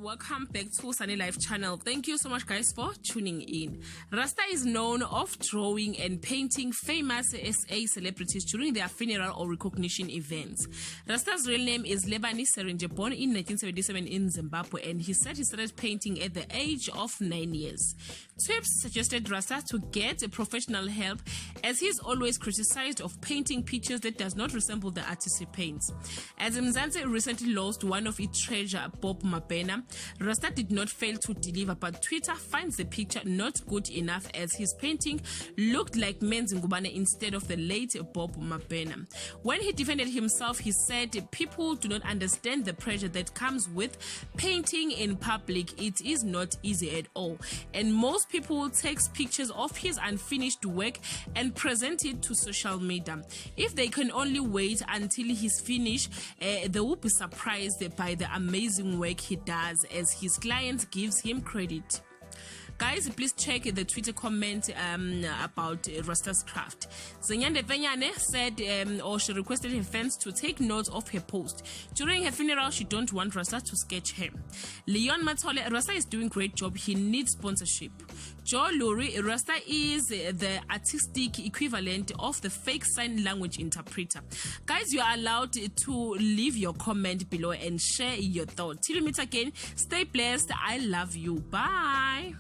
welcome back to Sunny Life channel. Thank you so much guys for tuning in. Rasta is known of drawing and painting famous SA celebrities during their funeral or recognition events. Rasta's real name is Lebani Serenje, born in 1977 in Zimbabwe, and he said he started painting at the age of 9 years. Tips suggested Rasta to get professional help, as he is always criticized of painting pictures that does not resemble the artist he paints. As Mzansi recently lost one of its treasure, Bob Mabena, Rasta did not fail to deliver, but Twitter finds the picture not good enough, as his painting looked like Menzi Ngubane instead of the late Bob Mabena. When he defended himself, he said people do not understand the pressure that comes with painting in public. It is not easy at all, and most people take pictures of his unfinished work and present it to social media. If they can only wait until he's finished, they will be surprised by the amazing work he does, as his clients gives him credit. Guys, please check the Twitter comment about Rasta's craft. Zenyande Penyane said, or she requested her fans to take note of her post. During her funeral, she don't want Rasta to sketch her. Leon Matole, Rasta is doing great job. He needs sponsorship. Joe Lurie, Rasta is the artistic equivalent of the fake sign language interpreter. Guys, you are allowed to leave your comment below and share your thoughts. Till we meet again, stay blessed. I love you. Bye.